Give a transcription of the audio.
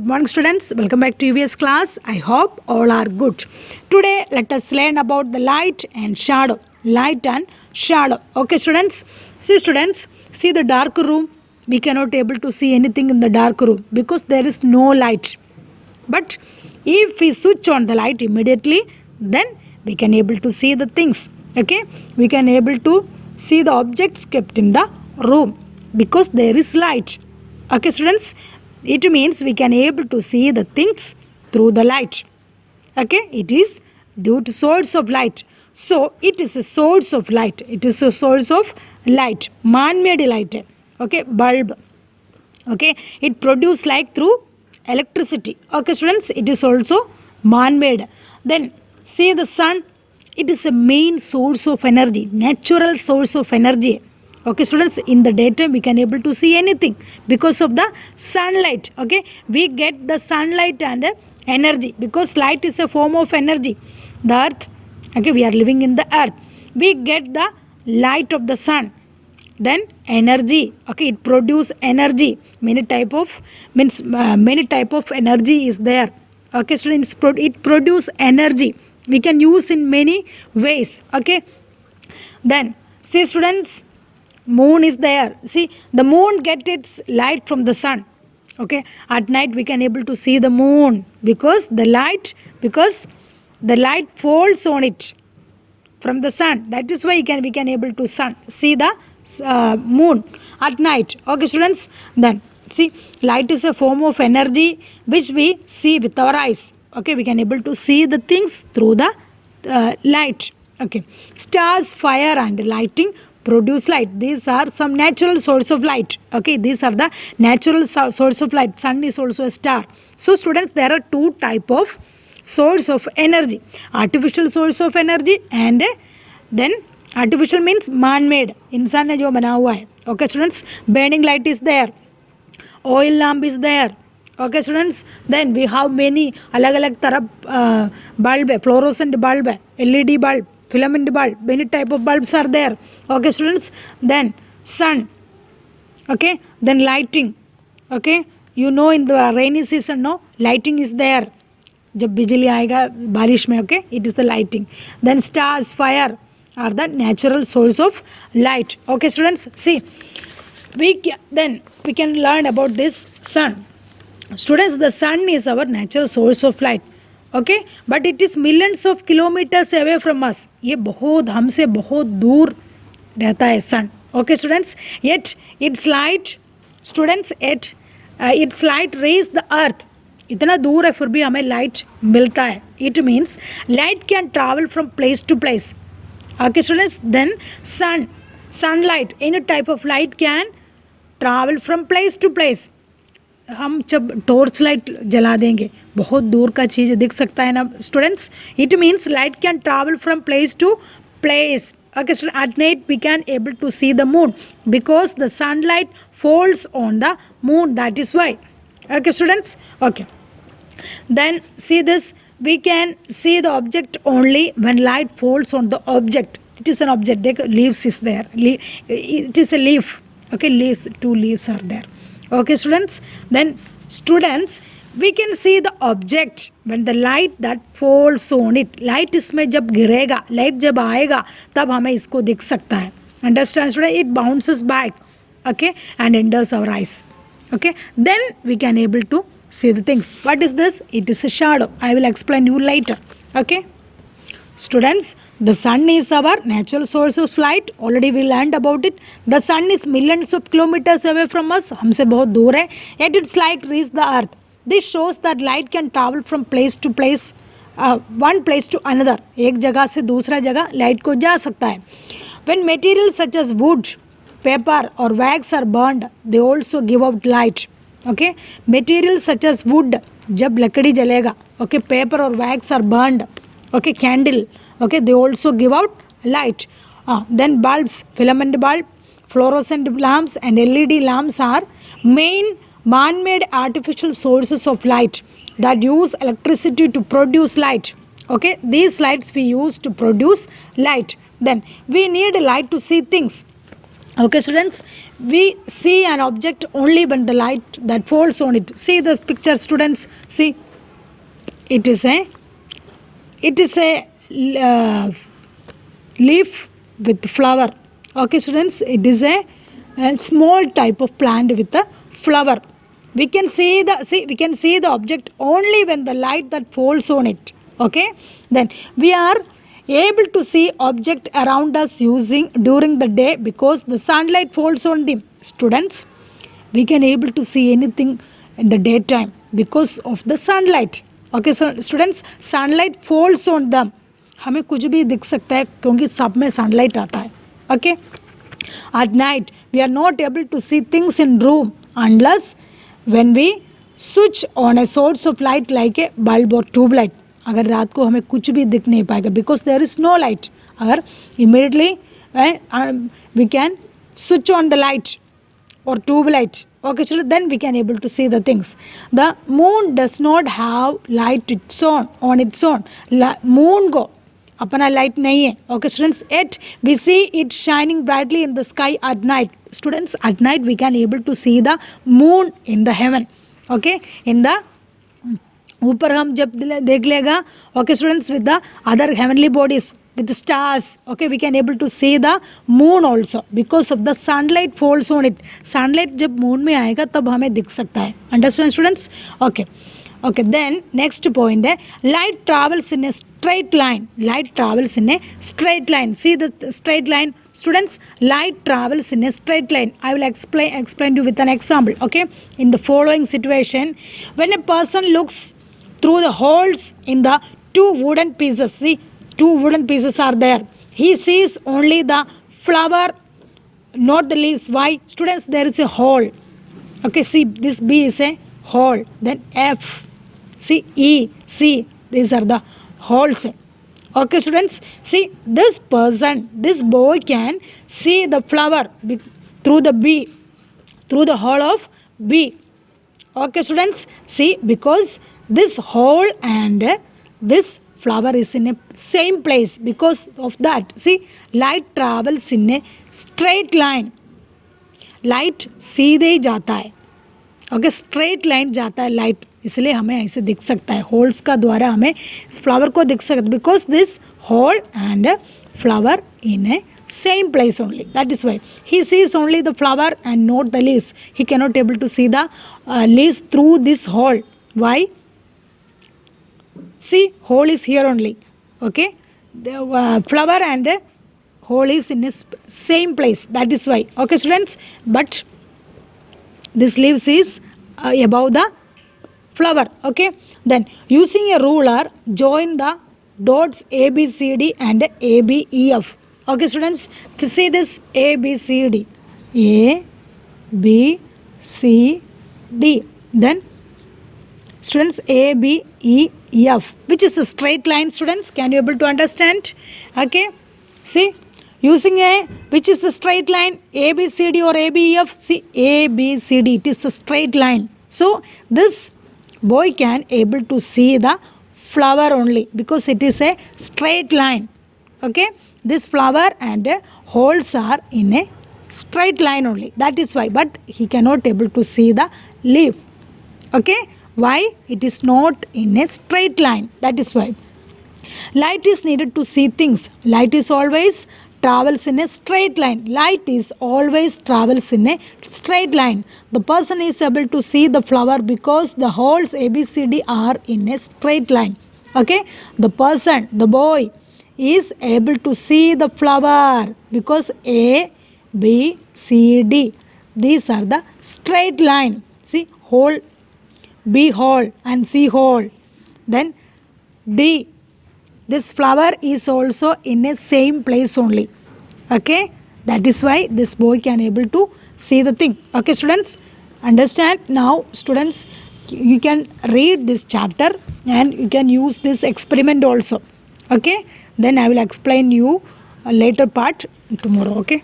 Good morning students, welcome back to UVS class. I hope all are good. Today let us learn about the light and shadow. Light and shadow. Okay students, see the dark room. We cannot able to see anything in the dark room because there is no light. But if we switch on the light immediately, then we can able to see the things. Okay, we can able to see the objects kept in the room because there is light. Okay students, it means we can able to see the things through the light. Okay, it is due to source of light. So it is a source of light. It is a source of light, man-made light. Okay, bulb. Okay, it produce light through electricity. Okay students, it is also man-made. Then see the sun. It is a main source of energy, natural source of energy. Okay students, in the daytime we can able to see anything because of the sunlight. Okay, we get the sunlight and energy because light is a form of energy. The earth, okay, we are living in the earth, we get the light of the sun, then energy. Okay, it produce energy. Many type of energy is there. Okay students, it produce energy, we can use in many ways. Okay, then see students, moon is there. See, the moon get its light from the sun. Okay, at night we can able to see the moon because the light falls on it from the sun. That is why we can able to see the moon at night. Okay students, then see, light is a form of energy which we see with our eyes. Okay, we can able to see the things through the light. Okay, stars, fire and lighting produce light. These are some natural source of light. Okay, these are the natural source of light. Sun is also a star. So students, there are two type of source of energy: artificial source of energy and then artificial means man-made, इंसान ने जो बना हुआ है. Okay students, burning light is there, oil lamp is there. Okay students, then we have many अलग-अलग तरह bulb है, fluorescent bulb है, LED bulb, filament bulb, many type of bulbs are there. Okay students, then sun. Okay, then lighting. Okay, you know in the rainy season, no, lighting is there. जब बिजली आएगा बारिश में, okay, it is the lighting. Then stars, fire are the natural source of light. Okay students, see, we can learn about this sun. Students, the sun is our natural source of light. Okay, but it is millions of kilometers away from us. ये बहुत हमसे बहुत दूर रहता है sun. Okay students, yet its light, students, its light reaches the earth. इतना दूर है फिर भी हमें light मिलता है. It means light can travel from place to place. Okay students, then sunlight, any type of light can travel from place to place. हम जब टॉर्च लाइट जला देंगे बहुत दूर का चीज़ दिख सकता है ना students. It means light can travel from place to place. Okay, so at night we can able to see the moon because the sunlight falls on the moon. That is why. Okay students, okay, then see this, we can see the object only when light falls on the object. It is an object, the leaves is there, it is a leaf. Okay, leaves, two leaves are there. Okay students, then students, we can see the object when the light that falls on it. Light इसमें जब गिरेगा, light जब आएगा तब हमें इसको दिख सकता है. Understand student? It bounces back, okay, and enters our eyes. Okay, then we can able to see the things. What is this? It is a shadow. I will explain you later. Okay students, the sun is our natural source of light. Already we learned about it. The sun is millions of kilometers away from us. हमसे बहुत दूर है. Yet its light reaches the earth. This shows that light can travel from place to place, one place to another. एक जगह से दूसरा जगह light को जा सकता है. When materials such as wood, paper or wax are burned, they also give out light. Okay, materials such as wood, जब लकड़ी जलेगा, okay, paper or wax are burned, okay, candle, okay, they also give out light. Then bulbs, filament bulb, fluorescent lamps and LED lamps are main man-made artificial sources of light that use electricity to produce light. Okay, these lights we use to produce light. Then we need light to see things. Okay, students, we see an object only when the light that falls on it. See the picture, students. See, it is a uh, leaf with flower. Okay, students, it is a small type of plant with a flower. We can see the object only when the light that falls on it. Okay, then we are able to see object around us using during the day because the sunlight falls on them. Students, we can able to see anything in the daytime because of the sunlight. Okay, so students, sunlight falls on them. हमें कुछ भी दिख सकता है क्योंकि सब में sunlight आता है. Okay, at night we are not able to see things in room unless when we switch on a source of light like a bulb or tube light. अगर रात को हमें कुछ भी दिख नहीं पाएगा because there is no light. अगर immediately we can switch on the light or tube light. Okay, children, then we can able to see the things. The moon does not have light its own on its own. Moon को अपना light नहीं है. Okay, students, yet we see it shining brightly in the sky at night. Students, at night we can able to see the moon in the heaven. Okay, in the ऊपर हम जब देख लेगा. Okay, students, with the other heavenly bodies, with the stars. Okay, we can able to see the moon also because of the sunlight falls on it. Sunlight जब moon में आएगा तब हमें दिख सकता है. Understand, students? Okay. Okay, then next point है light travels in a straight line. Light travels in a straight line. See the straight line, students. Light travels in a straight line. I will explain you with an example. Okay, in the following situation, when a person looks through the holes in the two wooden pieces, see, two wooden pieces are there. He sees only the flower, not the leaves. Why? Students, there is a hole. Okay, see, this B is a hole. Then F, see, E, C, these are the holes. Okay, students, see, this person, this boy can see the flower through the B, through the hole of B. Okay, students, see, because this hole and this flower is in a same place, because of that, see, light travels in a straight line. Light सीधे ही जाता है. Okay, straight line जाता है light, इसलिए हमें ऐसे दिख सकता है. होल्स का द्वारा हमें फ्लावर को दिख सकता है because this hole and flower in a same place only. That is why he sees only the flower and not the leaves. He cannot able to see the leaves through this hole. Why? See, hole is here only. Okay, the flower and hole is in the same place. That is why. Okay, students, but this leaves is above the flower. Okay, then using a ruler, join the dots A, B, C, D and A, B, E, F. Okay, students, to see this A, B, C, D. A, B, C, D. Then, students, A, B, E, F. Which is a straight line, students? Can you able to understand? Okay. See, using a, which is a straight line? A, B, C, D or A, B, E, F? See, A, B, C, D. It is a straight line. So, this boy can able to see the flower only because it is a straight line. Okay, this flower and holes are in a straight line only. That is why, but he cannot able to see the leaf. Okay, why? It is not in a straight line. That is why light is needed to see things. Light is always travels in a straight line. Light is always travels in a straight line. The person is able to see the flower because the holes A, B, C, D are in a straight line. Okay, the person, the boy is able to see the flower because A, B, C, D, these are the straight line. See, hole, B hole and C hole. Then D, this flower is also in a same place only. Okay, that is why this boy can able to see the thing. Okay, students, understand? Now, students, you can read this chapter and you can use this experiment also. Okay, then I will explain you a later part tomorrow. Okay.